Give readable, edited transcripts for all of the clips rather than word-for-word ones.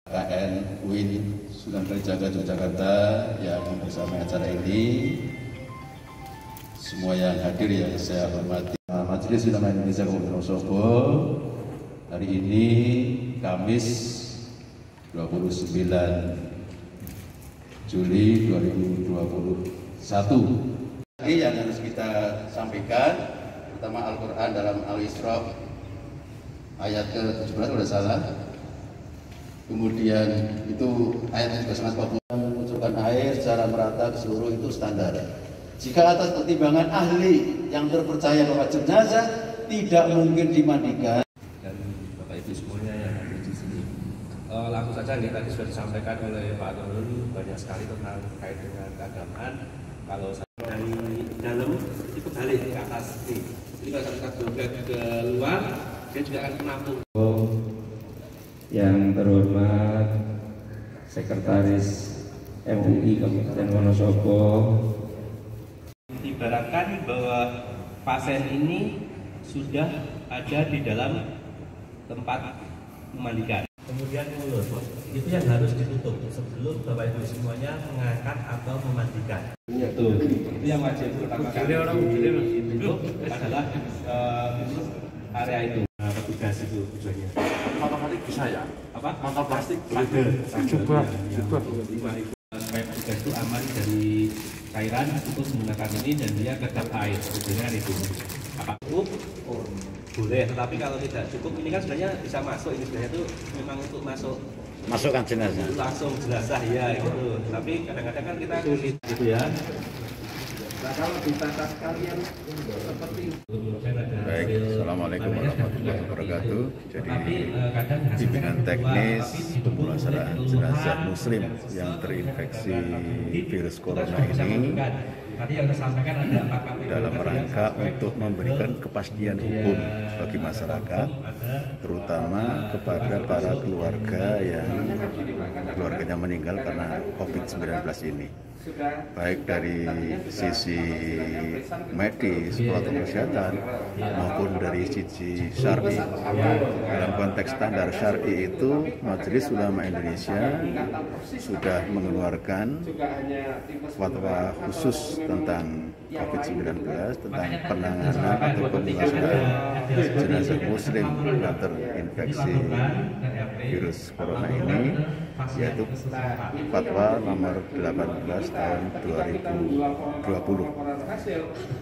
KN UIN Sunan Kalijaga Yogyakarta yang bersama acara ini, semua yang hadir yang saya hormati, Majelis Ulama Indonesia Kabupaten Wonosobo, hari ini Kamis 29 Juli 2021. Yang harus kita sampaikan, pertama Al-Quran dalam Al-Isra ayat ke-17 kalau tidak salah. Kemudian itu ayatnya juga sangat populer, mengucurkan air secara merata ke seluruh itu standar. Jika atas pertimbangan ahli yang terpercaya bahwa jenazah tidak mungkin dimandikan. Dan Bapak Ibu semuanya yang ada di sini, langsung saja nih, tadi sudah disampaikan oleh Pak Nurul banyak sekali tentang terkait dengan keagamaan. Kalau dari dalam itu balik ke atas nih, jadi kalau kita dobrak ke luar, dia juga akan menampung. Yang terhormat Sekretaris MUI Kabupaten Wonosobo, ibaratkan bahwa pasien ini sudah ada di dalam tempat memandikan. Kemudian mulut itu yang harus ditutup sebelum Bapak Ibu semuanya mengangkat atau memandikan. Itu yang wajib pertama kali ditutup adalah area itu. Petugas itu tujuannya. Motor plastik bisa ya? Apa? Motor plastik ada. Coba. Supaya petugas itu aman dari cairan untuk menggunakan ini dan dia kedap air. Tujuannya itu. Apa cukup? Boleh, tetapi kalau tidak cukup ini kan sebenarnya bisa masuk, ini sebenarnya itu memang untuk masukkan jenazah. Langsung jenazah ya gitu. Tapi kadang-kadang kan kita sulit gitu ya. Nah, kalau ditata sekalian seperti Baik, Assalamualaikum warahmatullahi wabarakatuh. Jadi bimbingan teknis pemulasaraan jenazah muslim yang terinfeksi virus corona ini dalam rangka untuk memberikan kepastian hukum bagi masyarakat, terutama kepada para keluarga yang keluarganya meninggal karena COVID-19 ini. Baik dari sisi medis, protokol kesehatan maupun dari sisi syar'i. Dalam konteks standar syar'i itu, Majelis Ulama Indonesia sudah mengeluarkan fatwa khusus tentang COVID-19, tentang penanganan atau pemulasaraan jenazah muslim yang terinfeksi virus corona ini, yaitu fatwa nomor 18 tahun 2020.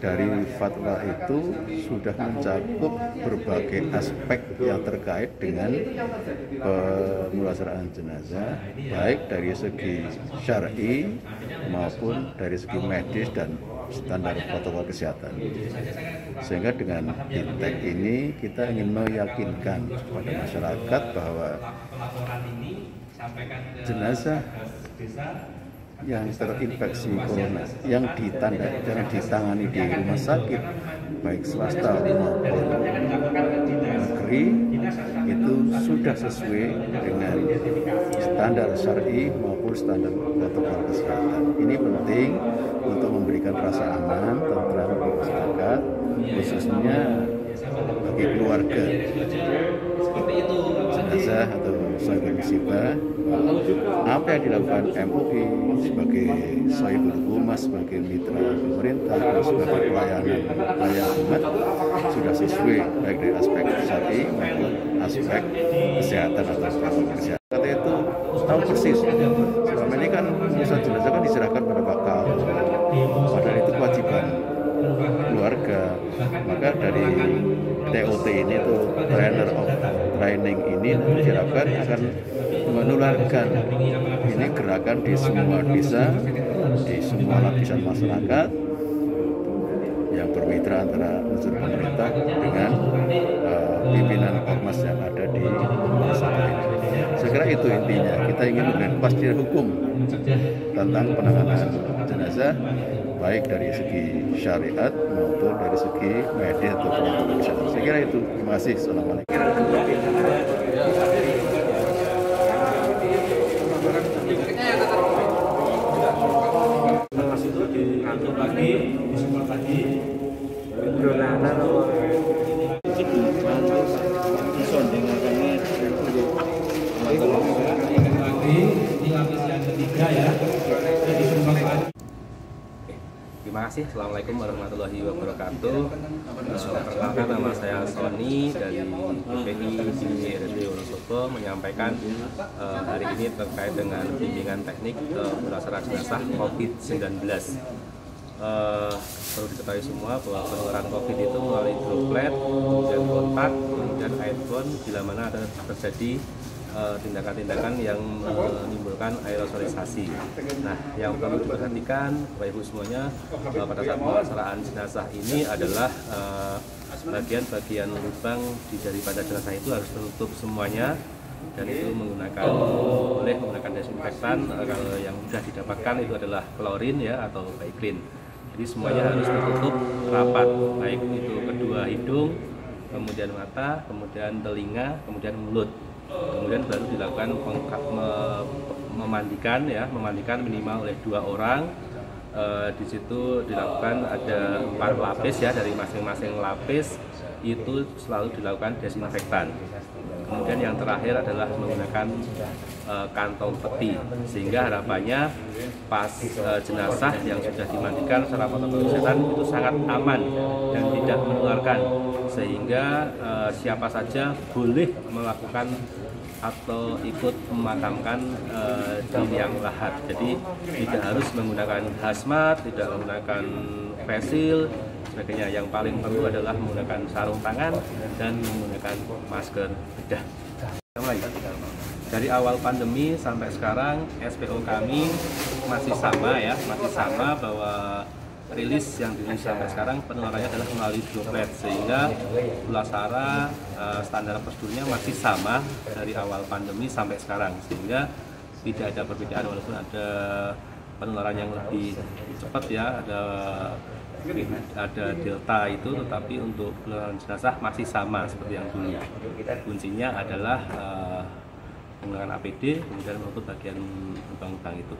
Dari fatwa itu sudah mencakup berbagai aspek yang terkait dengan pemulasaraan jenazah, baik dari segi syar'i maupun dari segi medis dan standar protokol kesehatan. Sehingga dengan BINTEK ini kita ingin meyakinkan kepada masyarakat bahwa jenazah yang terinfeksi corona yang ditangani di rumah sakit baik swasta maupun negeri itu sudah sesuai dengan standar syar'i maupun standar protokol kesehatan. Ini penting untuk memberikan rasa aman, tentram bagi masyarakat, khususnya bagi keluarga jenazah atau sahibul musibah. Apa yang dilakukan MUI sebagai sahibul humas, sebagai mitra pemerintah dan sebagai pelayanan umat sudah sesuai baik dari aspek syar'i maupun aspek kesehatan atau protokol kesehatan. Kata itu tahu persis. Selama ini kan urusan jenazah kan diserahkan pada bakal, padahal itu kewajiban keluarga. Maka dari TOT ini tuh trainer of training ini diharapkan akan menularkan ini gerakan di semua desa, di semua lapisan masyarakat yang bermitra antara unsur pemerintah dengan pimpinan ormas yang ada di desa ini. Saya kira itu intinya, kita ingin memberikan kepastian hukum tentang penanganan jenazah baik dari segi syariat maupun dari segi medis atau protokol kesehatan. Saya kira itu. Terima kasih. Assalamualaikum. Diatur lagi, disupport lagi. Itu Terima kasih. Assalamualaikum warahmatullahi wabarakatuh. Perkenalkan, nama saya Sony dari PPI di RSUD Wonosobo, menyampaikan hari ini terkait dengan bimbingan teknik pemulasaran jenazah COVID-19. Perlu diketahui semua bahwa penularan COVID itu melalui droplet, kemudian kontak, kemudian airborne, bila mana ada terjadi tindakan-tindakan yang menimbulkan aerosolisasi. Nah, yang perlu diperhatikan Bapak Ibu semuanya, pada saat pemulasaran jenazah ini adalah bagian-bagian lubang daripada jenazah itu harus tertutup semuanya, dan itu boleh menggunakan desinfektan. Kalau yang sudah didapatkan itu adalah klorin ya, atau Baiklin. Jadi semuanya harus tertutup rapat, baik itu kedua hidung, kemudian mata, kemudian telinga, kemudian mulut. Kemudian baru dilakukan memandikan minimal oleh 2 orang. Di situ dilakukan ada 4 lapis ya, dari masing-masing lapis itu selalu dilakukan desinfektan. Kemudian yang terakhir adalah menggunakan kantong peti, sehingga harapannya pas jenazah yang sudah dimandikan secara protokol kesehatan itu sangat aman dan tidak menularkan, sehingga siapa saja boleh melakukan atau ikut memakamkan di liang lahat. Jadi tidak harus menggunakan hazmat, tidak menggunakan face shield, sebagainya. Yang paling perlu adalah menggunakan sarung tangan dan menggunakan masker bedah. Dari awal pandemi sampai sekarang SPO kami masih sama bahwa rilis yang dirilis sampai sekarang penularannya adalah melalui droplet, sehingga pulasara standar prosedurnya masih sama dari awal pandemi sampai sekarang, sehingga tidak ada perbedaan walaupun ada penularan yang lebih cepat ya, ada delta itu, tetapi untuk penularan jenazah masih sama seperti yang dulu. Kuncinya adalah menggunakan APD, kemudian menutup bagian lubang-lubang itu.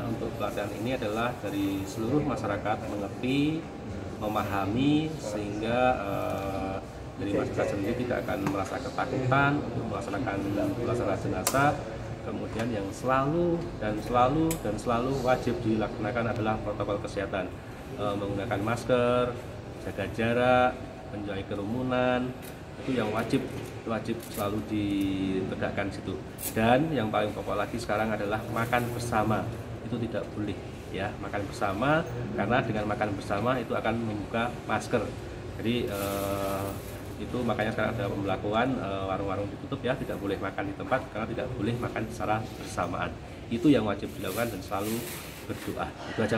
Untuk pelatihan ini adalah dari seluruh masyarakat mengerti, memahami, sehingga dari masyarakat sendiri tidak akan merasa ketakutan untuk melaksanakan pemulasaran jenazah. Kemudian yang selalu wajib dilaksanakan adalah protokol kesehatan, menggunakan masker, jaga jarak, menjauhi kerumunan, itu yang wajib selalu ditegakkan situ. Dan yang paling pokok lagi sekarang adalah makan bersama, itu tidak boleh ya, makan bersama, karena dengan makan bersama itu akan membuka masker. Jadi itu makanya sekarang ada pembelakuan warung-warung ditutup ya, tidak boleh makan di tempat karena tidak boleh makan secara bersamaan. Itu yang wajib dilakukan dan selalu berdoa. Itu aja.